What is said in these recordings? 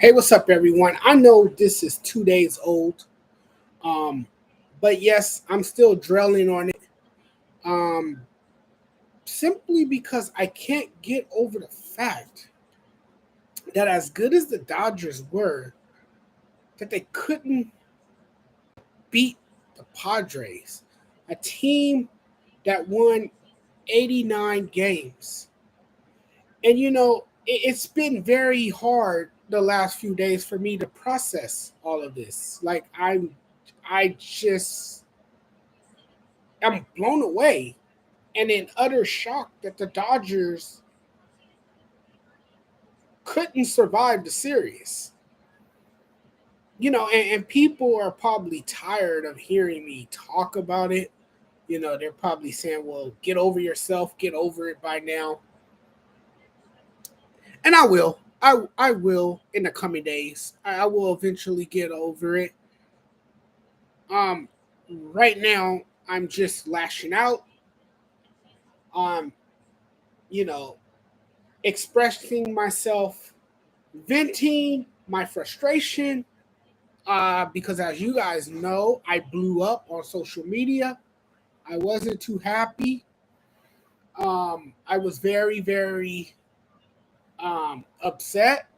Hey, what's up, everyone? I know this is 2 days old, um, but yes, I'm still drilling on it. Um, Simply because I can't get over the fact that as good as the Dodgers were, that they couldn't beat the Padres, a team that won 89 games. And it's been very hard the last few days for me to process all of this. I just am blown away and in utter shock that the Dodgers couldn't survive the series. And people are probably tired of hearing me talk about it. They're probably saying, well, get over yourself, get over it by now. And I will. I will in the coming days. I will eventually get over it. Um, right now, I'm just lashing out. Um, you know, Expressing myself, venting my frustration, because as you guys know, I blew up on social media. I wasn't too happy. I was very, very upset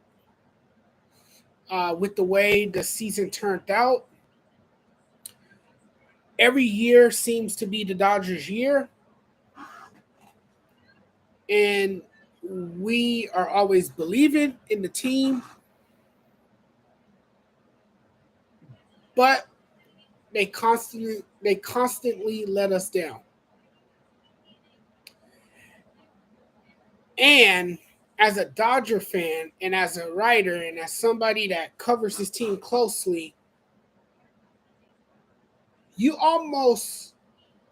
with the way the season turned out. Every year seems to be the Dodgers' year, and we are always believing in the team, but they constantly let us down. And as a Dodger fan and as a writer and as somebody that covers this team closely, you almost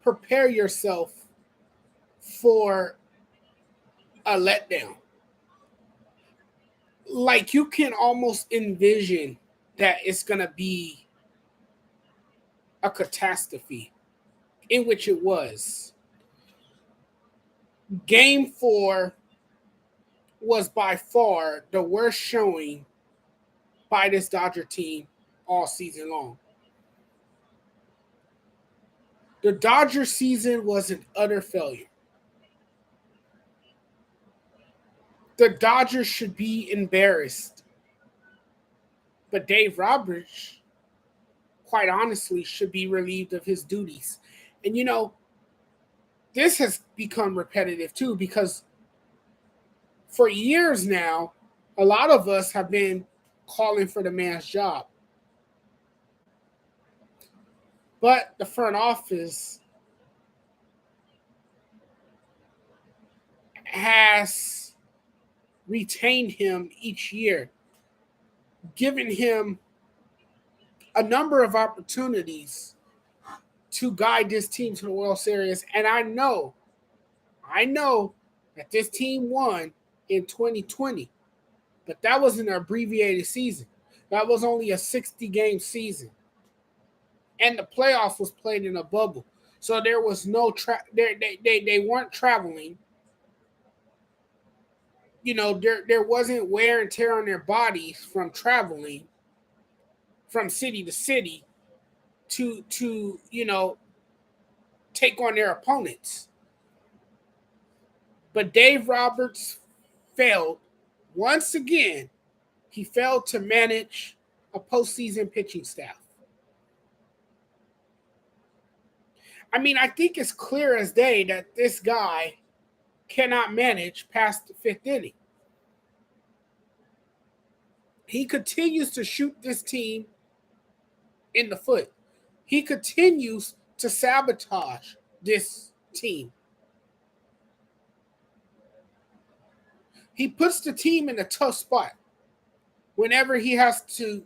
prepare yourself for a letdown. Like you can almost envision that it's going to be a catastrophe, in which it was. Game four was by far the worst showing by this Dodger team all season long. The Dodger season was an utter failure. The Dodgers should be embarrassed, but Dave Roberts, quite honestly, should be relieved of his duties. And this has become repetitive too because for years now, a lot of us have been calling for the man's job. But the front office has retained him each year, giving him a number of opportunities to guide this team to the World Series. And I know that this team won in 2020, but that was an abbreviated season. That was only a 60-game season. And the playoffs was played in a bubble. So there was no they weren't traveling. There wasn't wear and tear on their bodies from traveling from city to city to take on their opponents. But Dave Roberts failed once again. He failed to manage a postseason pitching staff. I mean, I think it's clear as day that this guy cannot manage past the fifth inning. He continues to shoot this team in the foot. He continues to sabotage this team. He puts the team in a tough spot whenever he has to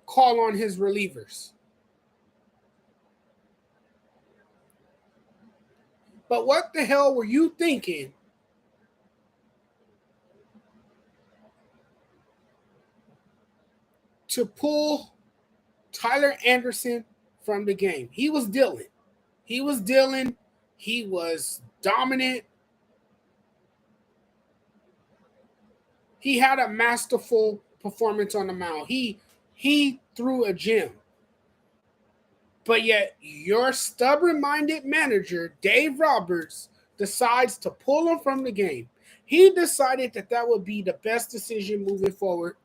call on his relievers. But what the hell were you thinking to pull Tyler Anderson from the game? He was dealing. He was dealing. He was dominant. He had a masterful performance on the mound. He threw a gem. But yet, your stubborn-minded manager, Dave Roberts, decides to pull him from the game. He decided that that would be the best decision moving forward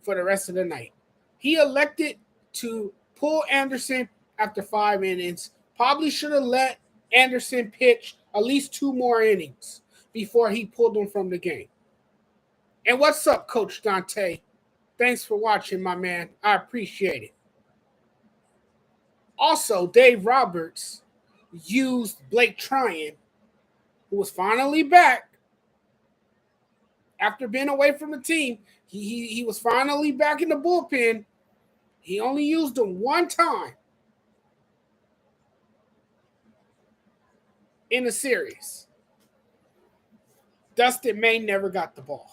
for the rest of the night. He elected to pull Anderson after 5 innings. Probably should have let Anderson pitch at least 2 more innings before he pulled him from the game. And what's up, Coach Dante? Thanks for watching, my man. I appreciate it. Also, Dave Roberts used Blake Tryon, who was finally back after being away from the team. He was finally back in the bullpen. He only used him one time in the series. Dustin May never got the ball.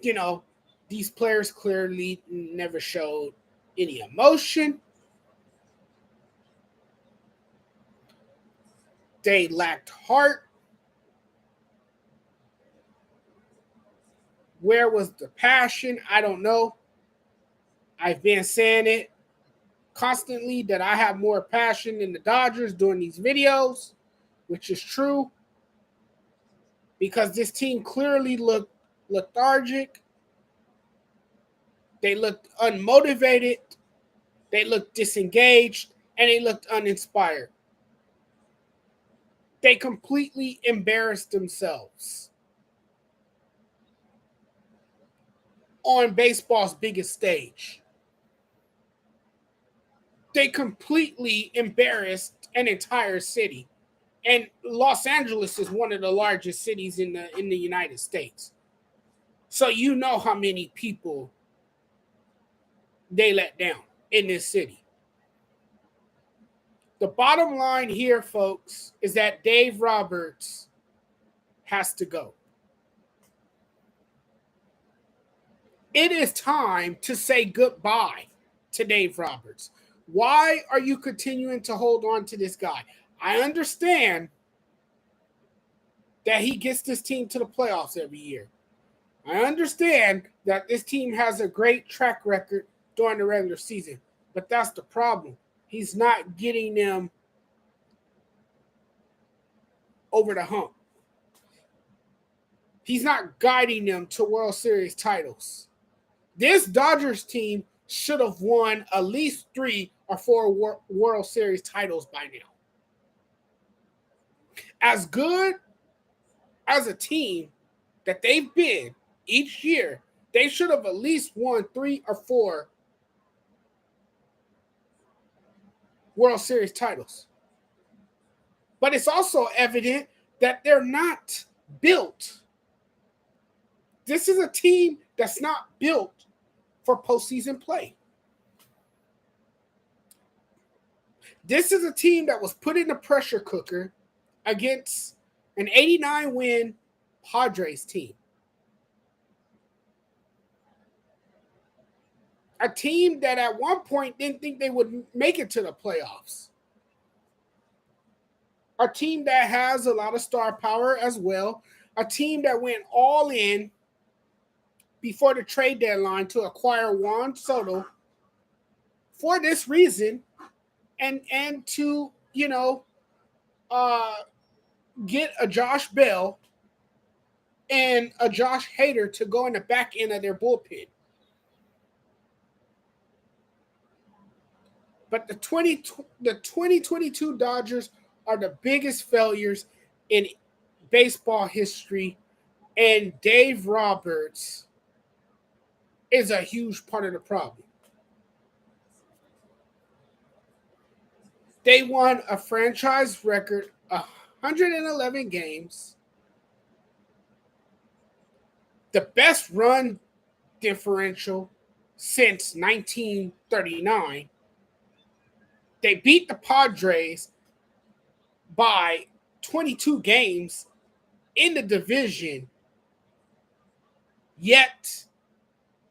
You know, these players clearly never showed any emotion. They lacked heart. Where was the passion? I don't know. I've been saying it constantly that I have more passion than the Dodgers doing these videos, which is true, because this team clearly looked lethargic. They looked unmotivated. They looked disengaged, and they looked uninspired. They completely embarrassed themselves on baseball's biggest stage. They completely embarrassed an entire city. And Los Angeles is one of the largest cities in the United States. So you know how many people they let down in this city. The bottom line here, folks, is that Dave Roberts has to go. It is time to say goodbye to Dave Roberts. Why are you continuing to hold on to this guy? I understand that he gets this team to the playoffs every year. I understand that this team has a great track record during the regular season, but that's the problem. He's not getting them over the hump. He's not guiding them to World Series titles. This Dodgers team should have won at least 3 or 4 World Series titles by now. As good as a team that they've been each year, they should have at least won 3 or 4 World Series titles. But it's also evident that they're not built. This is a team that's not built for postseason play. This is a team that was put in the pressure cooker against an 89-win Padres team. A team that at one point didn't think they would make it to the playoffs. A team that has a lot of star power as well. A team that went all in before the trade deadline to acquire Juan Soto for this reason and to, get a Josh Bell and a Josh Hader to go in the back end of their bullpen. But the 2022 Dodgers are the biggest failures in baseball history, and Dave Roberts is a huge part of the problem. They won a franchise record 111 games, the best run differential since 1939. They beat the Padres by 22 games in the division, yet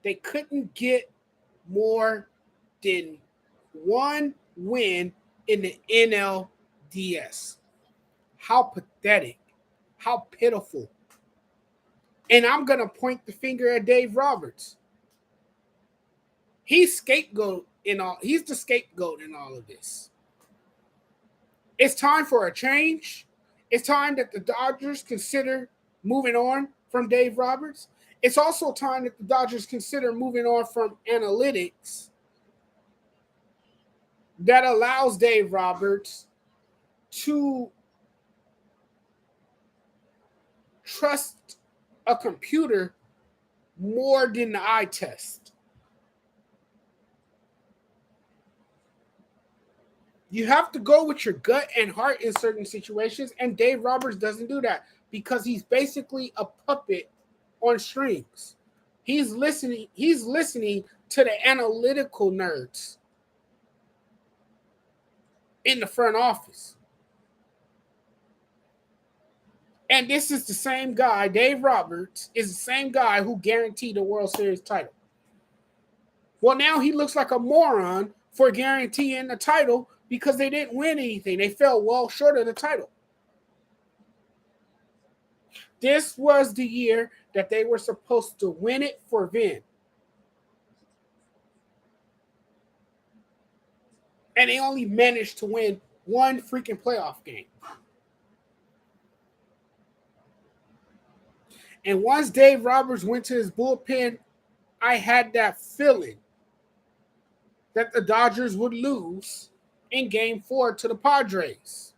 they couldn't get more than 1 win in the NLDS. How pathetic. How pitiful. And I'm going to point the finger at Dave Roberts. He's he's the scapegoat in all of this. It's time for a change. It's time that the Dodgers consider moving on from Dave Roberts. It's also time that the Dodgers consider moving on from analytics that allows Dave Roberts to trust a computer more than the eye test. You have to go with your gut and heart in certain situations, and Dave Roberts doesn't do that because he's basically a puppet on strings. He's listening to the analytical nerds in the front office. And this is the same guy, Dave Roberts, is the same guy who guaranteed the World Series title. Well, now he looks like a moron for guaranteeing the title because they didn't win anything. They fell well short of the title. This was the year that they were supposed to win it for Vin. And they only managed to win one freaking playoff game. And once Dave Roberts went to his bullpen, I had that feeling that the Dodgers would lose in Game 4 to the Padres.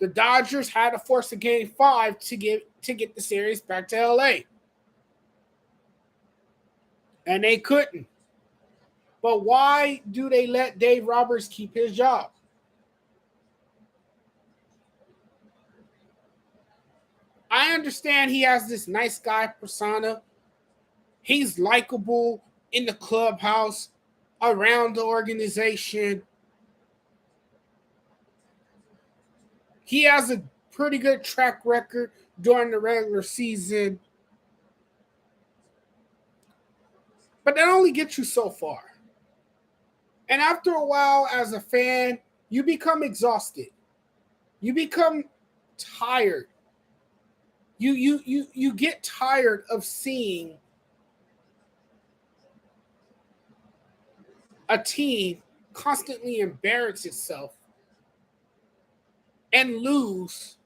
The Dodgers had to force a Game 5 to get the series back to LA. And they couldn't. But why do they let Dave Roberts keep his job? I understand he has this nice guy persona. He's likable in the clubhouse, around the organization. He has a pretty good track record during the regular season. But that only gets you so far. And after a while, as a fan, you become exhausted. You become tired. You get tired of seeing a team constantly embarrass itself and lose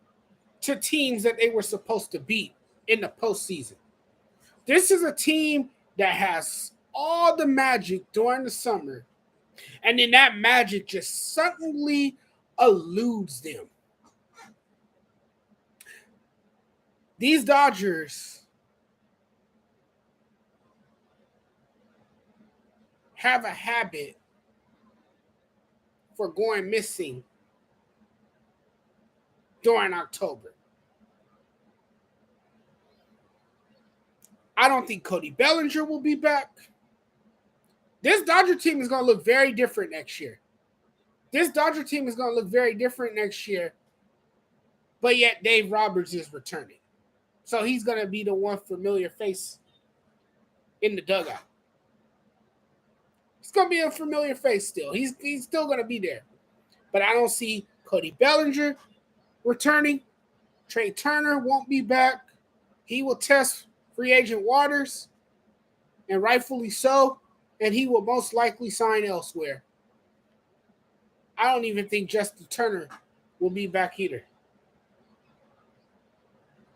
to teams that they were supposed to beat in the postseason. This is a team that has all the magic during the summer, and then that magic just suddenly eludes them. These Dodgers have a habit for going missing during October. I don't think Cody Bellinger will be back. This Dodger team is going to look very different next year. But yet Dave Roberts is returning. So he's going to be the one familiar face in the dugout. It's going to be a familiar face still. He's still going to be there. But I don't see Cody Bellinger returning. Trey Turner won't be back. He will test free agent waters, and rightfully so, and he will most likely sign elsewhere. I don't even think Justin Turner will be back either.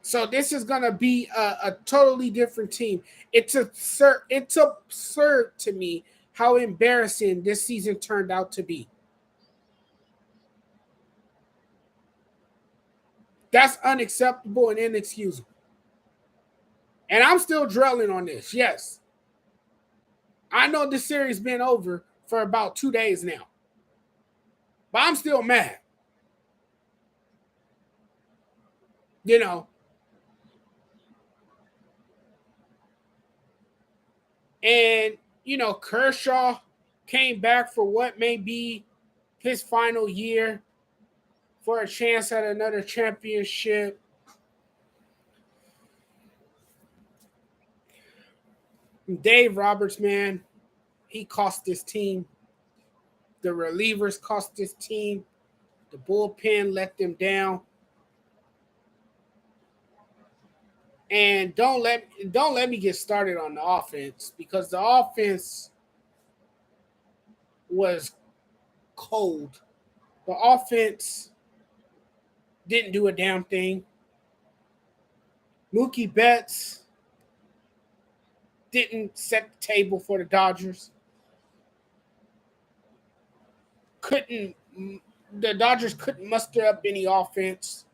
So this is going to be a totally different team. It's absurd to me how embarrassing this season turned out to be. That's unacceptable and inexcusable. And I'm still dwelling on this, yes. I know this series has been over for about 2 days now. But I'm still mad. You know. And, Kershaw came back for what may be his final year for a chance at another championship. Dave Roberts, man, he cost this team. The relievers cost this team. The bullpen let them down. And don't let me get started on the offense because the offense was cold. The offense didn't do a damn thing. Mookie Betts didn't set the table for the Dodgers. Couldn't the Dodgers couldn't muster up any offense.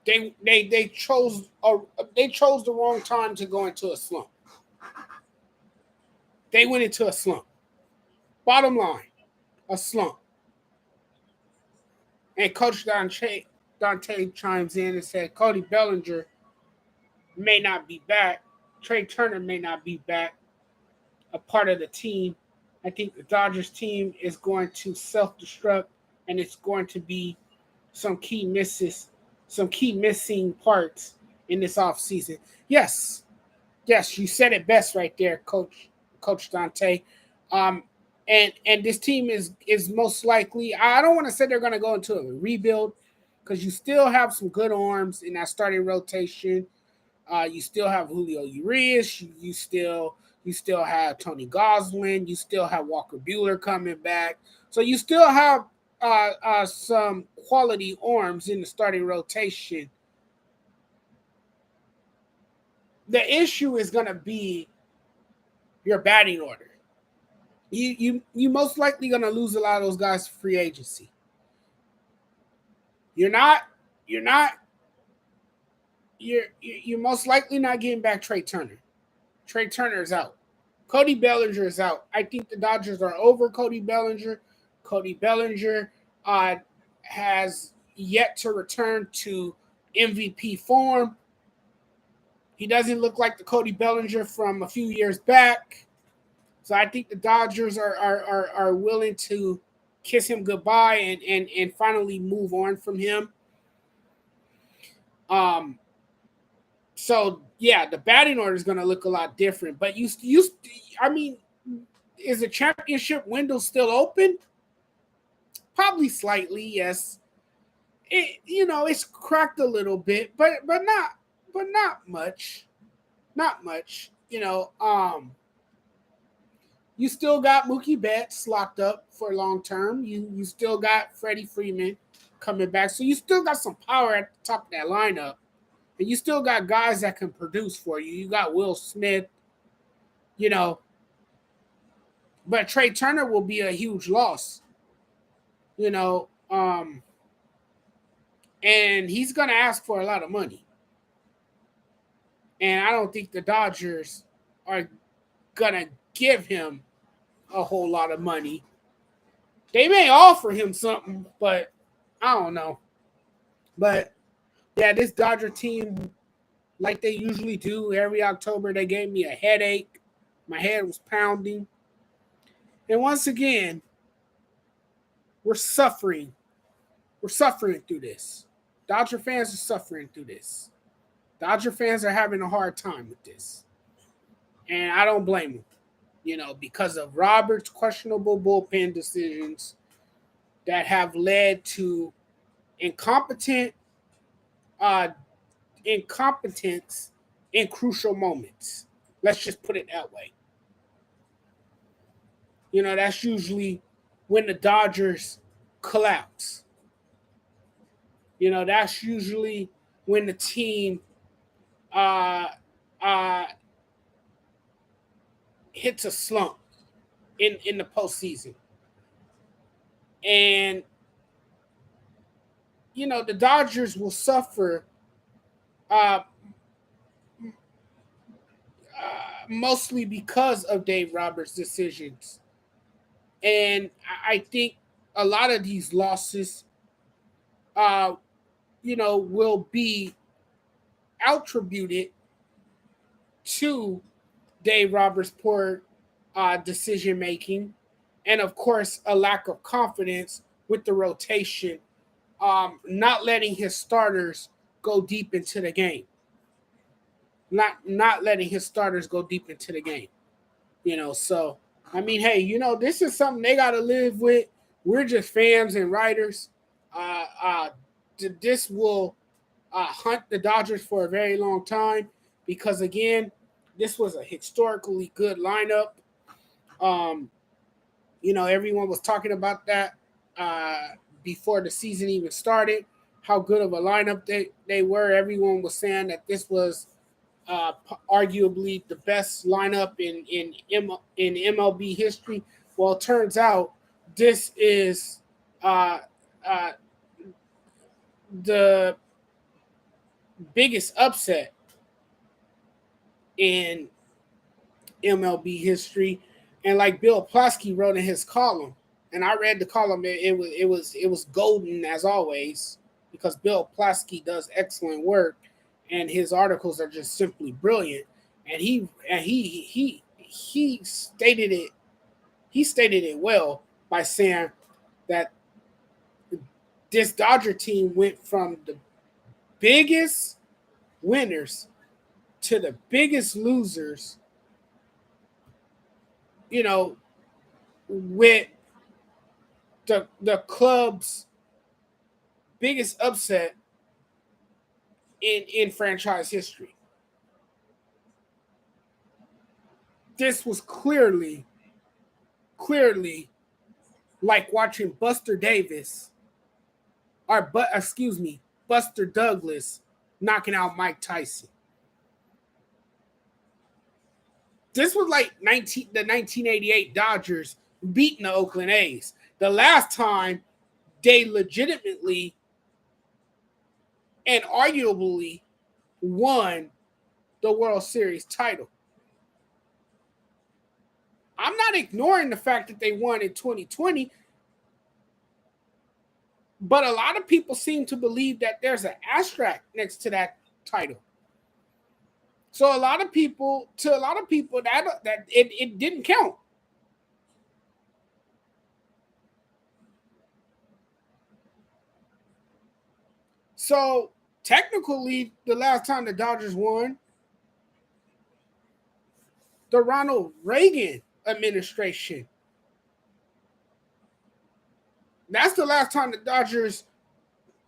They chose the wrong time to go into a slump. They went into a slump. Bottom line, a slump. And Coach Dante chimes in and said Cody Bellinger may not be back. Trey Turner may not be back, a part of the team. I think the Dodgers team is going to self-destruct, and it's going to be some key missing parts in this offseason. Yes, you said it best right there, Coach Dante. Um, and this team is most likely. I don't want to say they're going to go into a rebuild because you still have some good arms in that starting rotation. You still have Julio Urias. You still have Tony Gosselin. You still have Walker Buehler coming back. So you still have some quality arms in the starting rotation. The issue is going to be your batting order. You most likely going to lose a lot of those guys for free agency. You're most likely not getting back Trey Turner. Trey Turner is out. Cody Bellinger is out. I think the Dodgers are over Cody Bellinger. Cody Bellinger has yet to return to MVP form. He doesn't look like the Cody Bellinger from a few years back. So I think the Dodgers are willing to kiss him goodbye and finally move on from him. So yeah, the batting order is going to look a lot different. But is the championship window still open? Probably slightly, yes. It's cracked a little bit, but not much. Not much. You still got Mookie Betts locked up for long term. You still got Freddie Freeman coming back. So you still got some power at the top of that lineup. And you still got guys that can produce for you. You got Will Smith, but Trey Turner will be a huge loss, and he's going to ask for a lot of money. And I don't think the Dodgers are going to give him a whole lot of money. They may offer him something, but I don't know. But yeah, this Dodger team, like they usually do every October, they gave me a headache. My head was pounding. And once again, we're suffering. We're suffering through this. Dodger fans are suffering through this. Dodger fans are having a hard time with this. And I don't blame them. Because of Robert's questionable bullpen decisions that have led to incompetence in crucial moments. Let's just put it that way. That's usually when the Dodgers collapse. That's usually when the team hits a slump in the postseason. And the Dodgers will suffer mostly because of Dave Roberts' decisions. And I think a lot of these losses, will be attributed to Dave Roberts' poor decision making, and of course, a lack of confidence with the rotation, not letting his starters go deep into the game. Not letting his starters go deep into the game. So hey, this is something they got to live with. We're just fans and writers. This will hunt the Dodgers for a very long time because, again, this was a historically good lineup. Um, everyone was talking about that before the season even started, how good of a lineup they were. Everyone was saying that this was arguably the best lineup in MLB history. Well, it turns out this is uh, uh, the biggest upset in MLB history. And like Bill Plaschke wrote in his column, and I read the column, it was golden as always because Bill Plaschke does excellent work, and his articles are just simply brilliant. And he stated it well by saying that this Dodger team went from the biggest winners to the biggest losers, you know, with the club's biggest upset in franchise history. This was clearly like watching Buster Douglas knocking out Mike Tyson. This was like the 1988 Dodgers beating the Oakland A's. The last time they legitimately and arguably won the World Series title. I'm not ignoring the fact that they won in 2020, but a lot of people seem to believe that there's an asterisk next to that title. So a lot of people that it didn't count. So technically, the last time the Dodgers won, the Ronald Reagan administration. That's the last time the Dodgers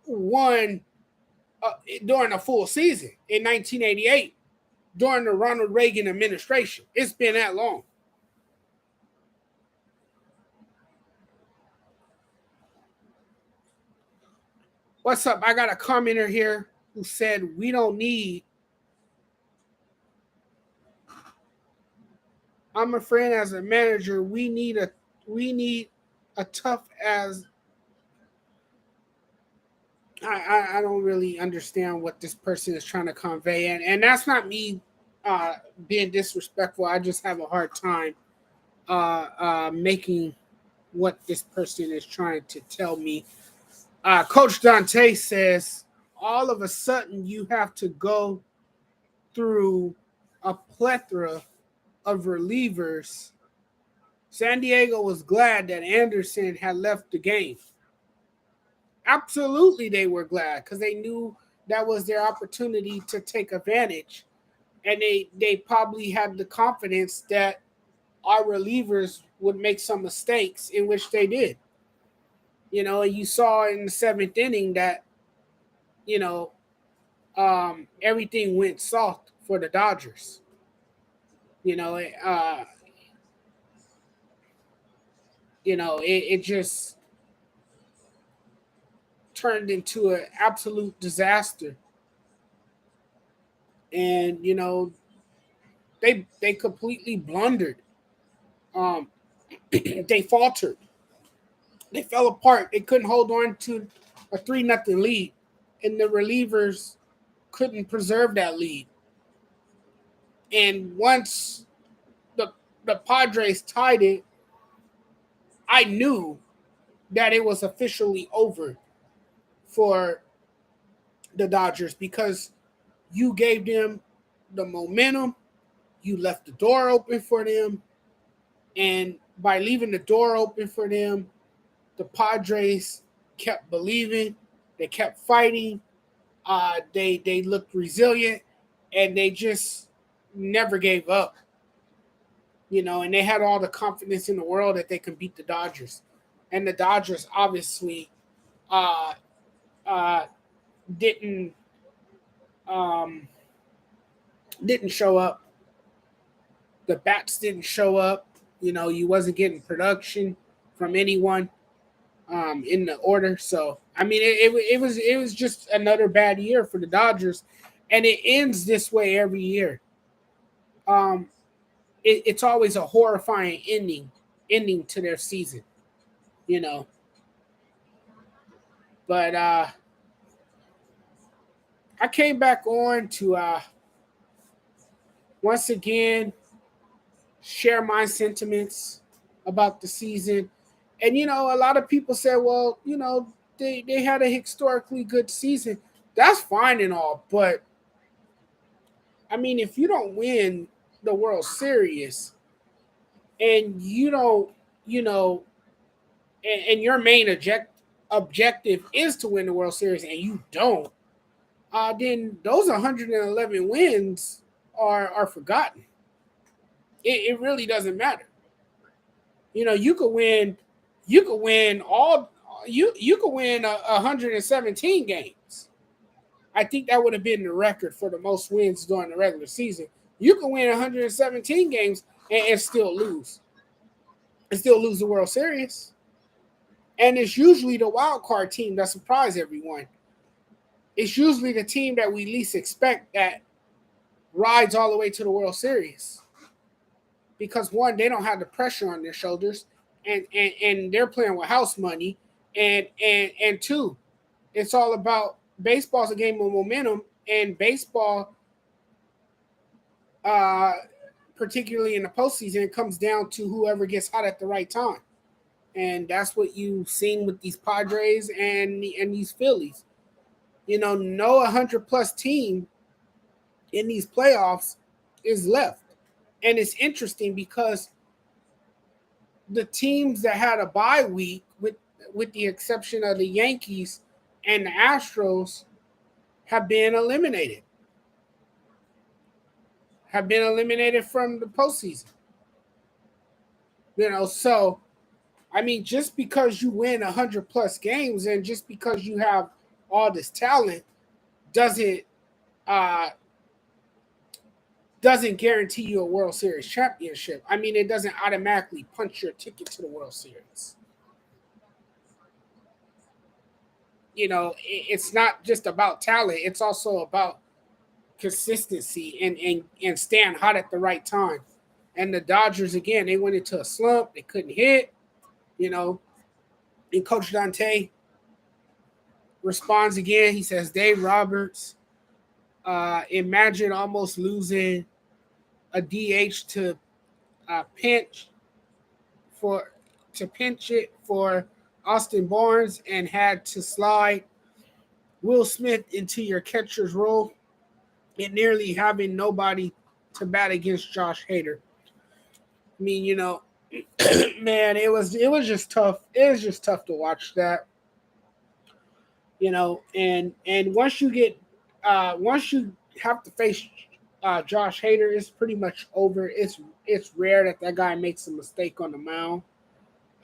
won during a full season in 1988 during the Ronald Reagan administration. It's been that long. What's up? I got a commenter here who said we don't need. I'm a friend as a manager. We need a tough as. I don't really understand what this person is trying to convey, and that's not me being disrespectful. I just have a hard time making what this person is trying to tell me. Coach Dante says all of a sudden you have to go through a plethora of relievers. San Diego was glad that Anderson had left the game. Absolutely, they were glad because they knew that was their opportunity to take advantage. And they probably had the confidence that our relievers would make some mistakes, in which they did. You saw in the seventh inning that, everything went soft for the Dodgers. You know, it, uh, it just turned into an absolute disaster. And, they completely blundered. Um, they faltered. They fell apart. They couldn't hold on to a 3-0 lead. And the relievers couldn't preserve that lead. And once the Padres tied it, I knew that it was officially over for the Dodgers because you gave them the momentum, you left the door open for them, and by leaving the door open for them, the Padres kept believing, they kept fighting, they looked resilient, and they just never gave up. And they had all the confidence in the world that they could beat the Dodgers. And the Dodgers obviously uh, didn't um, didn't show up. The bats didn't show up. You wasn't getting production from anyone in the order. So I mean, it was just another bad year for the Dodgers, and it ends this way every year. Um, it's always a horrifying ending to their season. You know, but I came back on to once again share my sentiments about the season. And a lot of people say, well, they had a historically good season. That's fine and all, but I mean, if you don't win the World Series and you don't, you know, and your main objective is to win the World Series and you don't, then those 111 wins are forgotten. It really doesn't matter. You could win all you could win 117 games. I think that would have been the record for the most wins during the regular season. You can win 117 games and still lose the World Series. And it's usually the wild card team that surprises everyone. It's usually the team that we least expect that rides all the way to the World Series. Because one, they don't have the pressure on their shoulders, and they're playing with house money, and two, it's all about baseball's a game of momentum, and baseball, uh, particularly in the postseason, it comes down to whoever gets hot at the right time, and that's what you've seen with these Padres and these Phillies. No 100+ team in these playoffs is left, and it's interesting because the teams that had a bye week, with the exception of the Yankees and the Astros, have been eliminated. Have been eliminated from the postseason. So I mean, just because you win 100+ games and just because you have all this talent doesn't uh, doesn't guarantee you a World Series championship. I mean, it doesn't automatically punch your ticket to the World Series. It's not just about talent; it's also about consistency and staying hot at the right time. And the Dodgers again, they went into a slump. They couldn't hit. You know, and Coach Dante responds again. He says, "Dave Roberts, imagine almost losing a DH to pinch for to pinch it for Austin Barnes and had to slide Will Smith into your catcher's role and nearly having nobody to bat against Josh Hader." I mean, man, it was just tough. It was just tough to watch that. And once you have to face Josh Hader, it's pretty much over. It's rare that guy makes a mistake on the mound.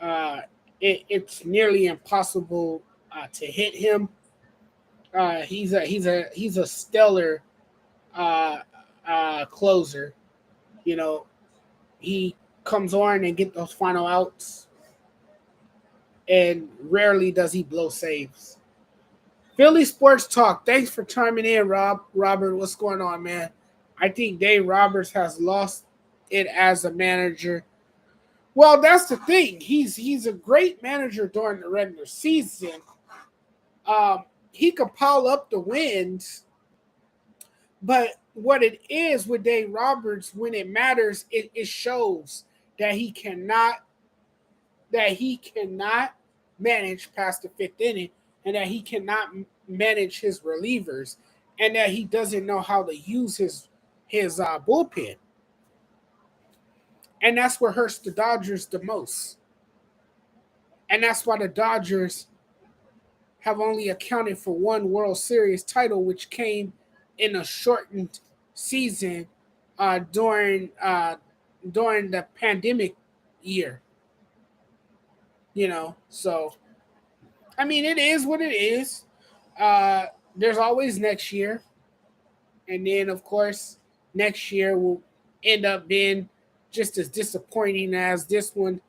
Uh, it's nearly impossible to hit him. He's a stellar uh, closer. You know, he comes on and get those final outs, and rarely does he blow saves. Philly Sports Talk. Thanks for chiming in, Robert, what's going on, man? I think Dave Roberts has lost it as a manager. Well, that's the thing. He's a great manager during the regular season. He could pile up the wins, but what it is with Dave Roberts, when it matters, it shows that he cannot manage past the fifth inning, and that he cannot manage his relievers, and that he doesn't know how to use his bullpen, and that's what hurts the Dodgers the most, and that's why the Dodgers have only accounted for one World Series title, which came in a shortened season during the pandemic year. So I mean, it is what it is. There's always next year. And then, of course, next year will end up being just as disappointing as this one.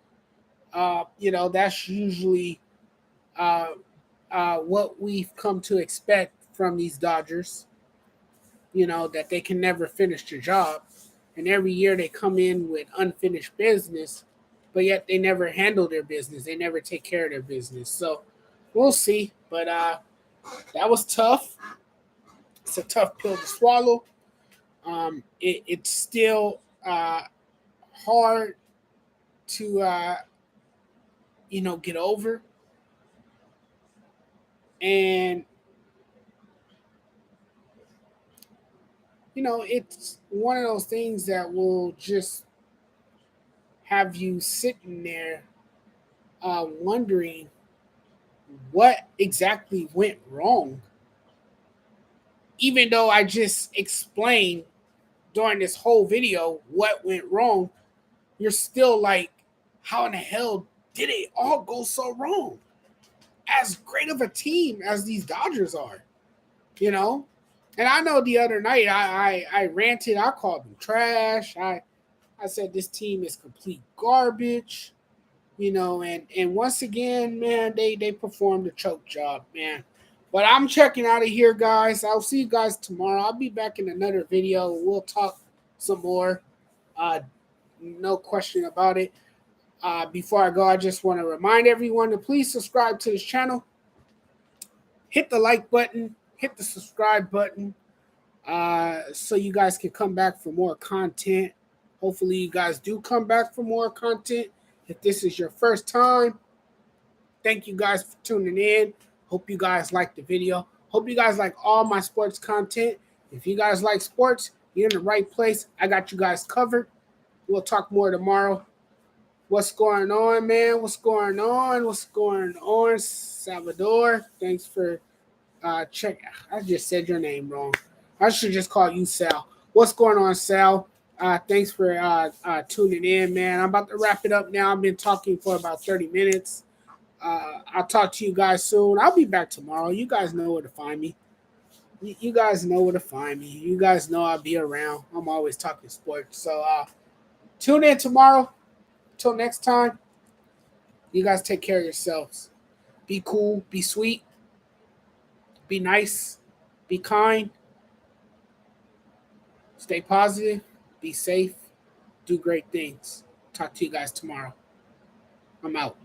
That's usually uh, what we've come to expect from these Dodgers. That they can never finish the job, and every year they come in with unfinished business, but yet they never handle their business. They never take care of their business. So we'll see. But that was tough. It's a tough pill to swallow. It's still hard to get over, and it's one of those things that will just have you sitting there wondering what exactly went wrong. Even though I just explained during this whole video what went wrong, you're still like, how in the hell did it all go so wrong? As great of a team as these Dodgers are, you know? And I know the other night I ranted, I called them trash. I said this team is complete garbage, and once again, man, they performed a choke job, man. But I'm checking out of here, guys. I'll see you guys tomorrow. I'll be back in another video. We'll talk some more. Uh, no question about it. Before I go, I just want to remind everyone to please subscribe to this channel. Hit the like button. Hit the subscribe button. So you guys can come back for more content. Hopefully, you guys do come back for more content. If this is your first time, thank you guys for tuning in. Hope you guys like the video. Hope you guys like all my sports content. If you guys like sports, you're in the right place. I got you guys covered. We'll talk more tomorrow. What's going on, man? What's going on? What's going on, Salvador? Thanks for check. I just said your name wrong. I should just call you Sal. What's going on, Sal? Thanks for tuning in, man. I'm about to wrap it up now. I've been talking for about 30 minutes. I'll talk to you guys soon. I'll be back tomorrow. You guys know where to find me. You guys know where to find me. You guys know I'll be around. I'm always talking sports. So tune in tomorrow. Till next time, you guys take care of yourselves. Be cool. Be sweet. Be nice. Be kind. Stay positive. Be safe. Do great things. Talk to you guys tomorrow. I'm out.